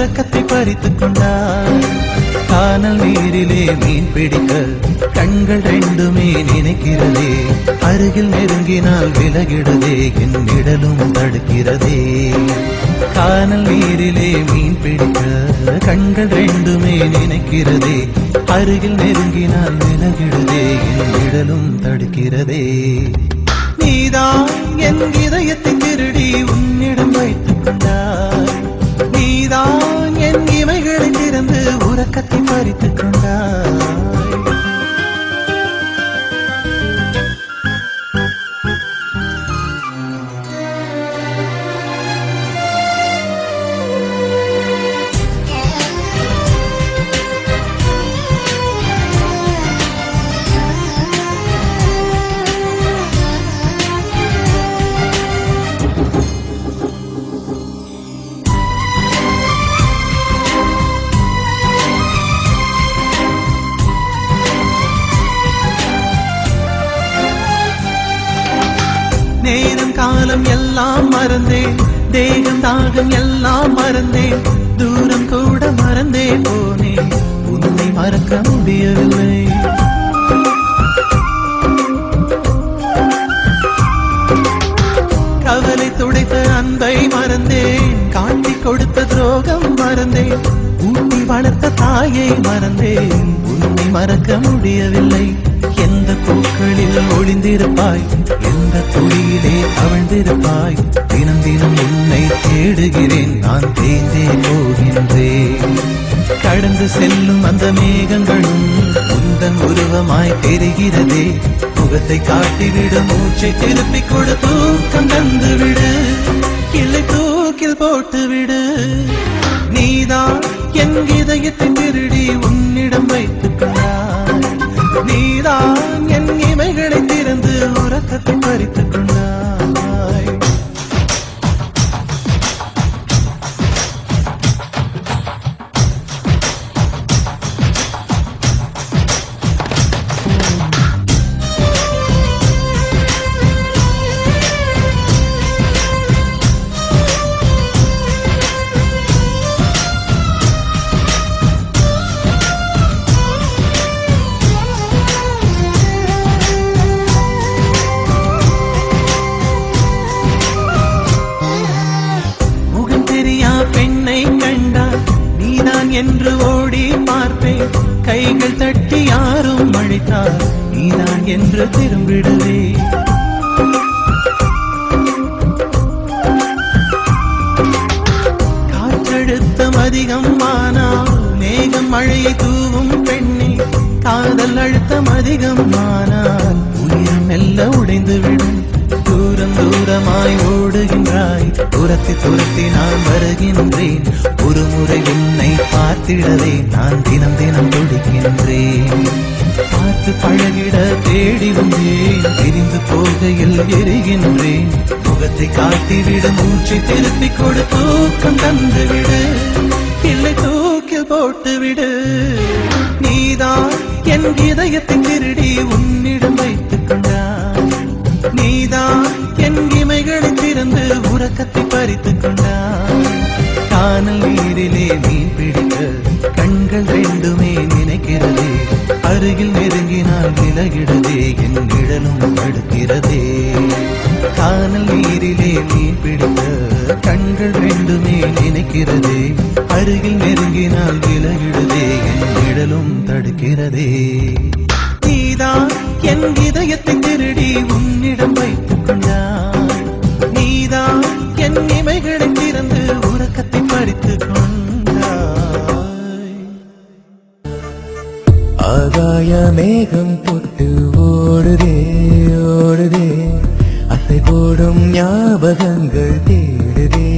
உறக்கத்தை பறித்துக் கொண்டாய். கானல் நீரிலே மீன் பிடிக்க கண்கள் ரெண்டுமே நினைக்கிறதே. அருகில் நெருங்கினால் விலகிடுதே, என் நிழலும் தடுக்கிறதே. கானல் நீரிலே மீன் பிடிக்க கண்கள் ரெண்டுமே நினைக்கிறதே. அருகில் நெருங்கினால் விலகிடுதே, என் நிழலும் தடுக்கிறதே. நீதான் என் இதயத்தை திருடி உன்னிடம் வைத்துக் கொண்டாய். நீதான் என் இமைகளை திறந்து உறக்கத்தை பறித்துக் கொண்டாய். நேரம் காலம் எல்லாம் மறந்தேன், தேகம் தாகம் எல்லாம் மறந்தேன். தூரம் கூட மறந்தே போனேன், உன்னை மறக்க முடியவில்லை. கவலை துடைத்த அன்பை மறந்தேன், காட்டிக் கொடுத்த துரோகம் மறந்தேன். ஊட்டி வளர்த்த தாயை மறந்தேன், உன்னை மறக்க முடியவில்லை. எந்த பூக்களில் ஒளிந்திருப்பாய், எந்த துளியிலே தவழ்ந்திருப்பாய். தினம் தினம் உன்னை தேடுகிறேன், நான் தேய்ந்தே போகின்றேன். கடந்து செல்லும் அந்த மேகங்களும் உந்தன் உருவமாய் தெரிகிறதே. முகத்தை காட்டிவிடு, மூச்சை திருப்பிக் கொடு, தூக்கம் தந்துவிடு, இல்லை தூக்கில் போட்டுவிடு. நீதான் என் இதயத்தை திருடி உன்னிடம் வைத்துக் கொண்டாய். நீதான் என் இமைகளை திறந்து உறக்கத்தை பறித்துக் கொண்டாய். பெண்ணை கண்டால் நீதான் என்று ஓடி பார்ப்பேன். கைகள் தட்டி யாரும் அழைத்தால் நீதான் என்று திரும்பிடுவே. காற்றழுத்தம் அதிகம் ஆனால் மேகம் மழையை தூவும் பெண்ணே. காதல் அழுத்தம் அதிகம் ஆனால் உயிர் மெல்ல உடைந்துவிடும். தூரம் தூரமாய் ஓடுகின்றாய், துரத்தி துரத்தி நான் வருகின்றேன். ஒரு முறை உன்னை பார்த்திடவே நான் தினம் தினம் துடிக்கின்றேன். பார்த்து பழகிட தேடி வந்தேன், பிரிந்து போகையில் எரிகின்றேன். முகத்தை காட்டிவிட, மூச்சை திருப்பிக் கொடு, தூக்கம் தந்துவிடு, இல்லை தூக்கில் போட்டுவிடு. நீதான் என் இதயத்தை திருடி உன்னிடம் வைத்துக் கொண்டாய். நீதான் என் இமைகளை திறந்து உறக்கத்தை பறித்துக் கொண்டாய். கானல் நீரிலே மீன் பிடிக்க கண்கள் ரெண்டுமே நினைக்கிறதே. அருகில் நெருங்கினால் விலகிடுதே, என் நிழலும் தடுக்கிறதே. கானல் நீரிலே மீன் பிடிக்க கண்கள் ரெண்டுமே நினைக்கிறதே. அருகில் நெருங்கினால் விலகிடுதே, என் நிழலும் தடுக்கிறதே. நீதான் என் இதயத்தை திருடி உன்னிடம் வைத்துக் கொண்டாய். நீதான் என் இமைகளை திறந்து உறக்கத்தை பறித்துக் கொண்டாய். ஆகாய மேகம் தொட்டு ஓடுதே ஓடுதே, அசை போடும் ஞாபகங்கள் தேடுதே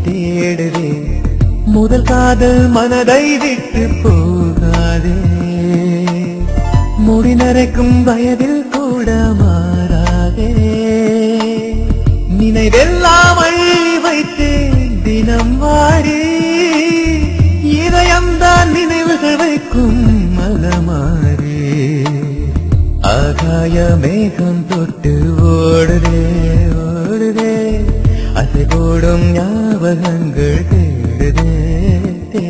தேடுதே. முதல் காதல் மனதை விட்டு போகாதே, முடி நரைக்கும் வயதில் கூட மாறாதே. நினைவெல்லாம் அள்ளி வைத்து தினம் வாடி, இதயம்தான் நினைவுகள் வைக்கும் மலமாறே. ஆகாய மேகம் தொட்டு ஓடுதே ஓடுதே, அசை போடும் ஞாபகங்கள் தேடுதே.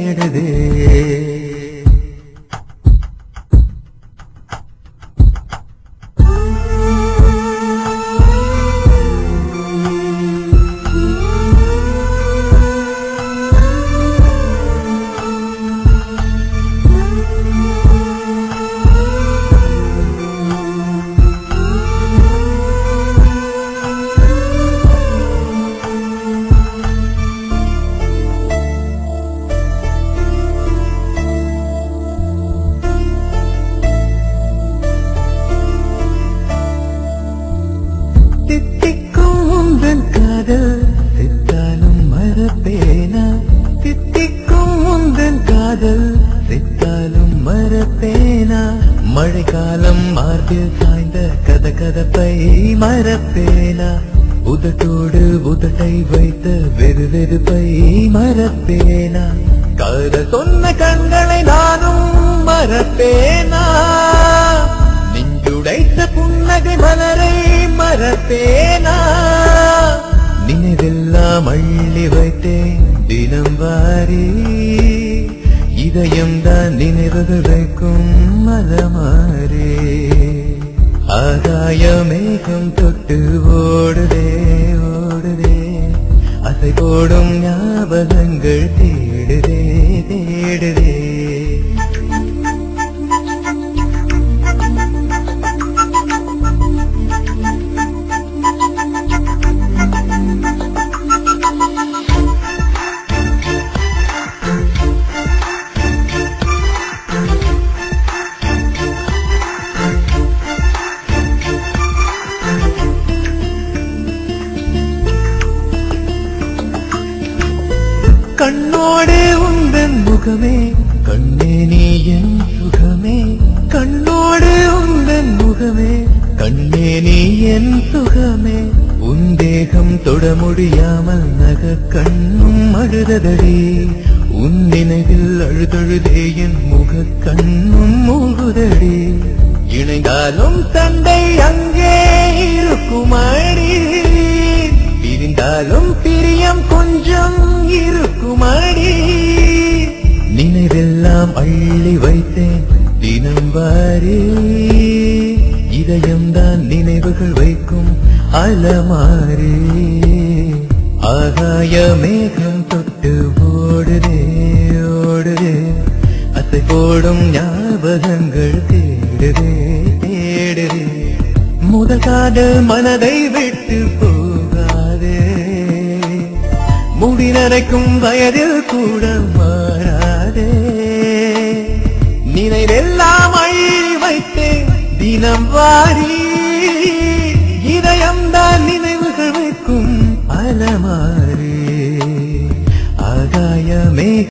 மறப்பேனா மழைக்காலம் மார்பில் சாய்ந்த கதகதப்பை மறப்பேனா உதட்டோடு உதட்டை வைத்த வெறுவெறுப்பை மறப்பேனா காதல் சொன்ன கண்களை நானும் மறப்பேனா நெஞ்சுடைத்த புன்னகை மலரை மறப்பேனா நினைவெல்லாம் அள்ளி வைத்தேன் தினம் வாரி இதயம்தான் நினைவுகள் வைக்கும் மலமாறே ஆகாய மேகம் தொட்டு ஓடுதே ஓடுதே அசை போடும் ஞாபகங்கள் தேடுதே தேடுதே கண்ணோடு உந்தன் முகமே கண்ணே நீ என் சுகமே கண்ணோடு உந்தன் முகமே கண்ணே நீ என் சுகமே உன் தேகம் தொட முடியாமல் நக கண்ணும் அழுததடி உன் நினைவில் அழுதழுதே என் முக கண்ணும் மூகுதடி இணைந்தாலும் சண்டை அங்கே இருக்குமாடி பிரிந்தாலும் பிரியம் கொஞ்சம் இருக்குமாடி நினைவெல்லாம் அள்ளி வைத்தேன் தினம் வாரி இதயம்தான் நினைவுகள் வைக்கும் அலமாரி ஆகாய மேகம் தொட்டு ஓடுதே ஓடுதே அசை போடும் ஞாபகங்கள் தேடுதே தேடுதே முதல் காதல் மனதை விட்டு போகாதே முடி நரைக்கும் வயதில் கூட மாறாதே நினைவெல்லாம் அள்ளி வைத்தேன் தினம் வாரி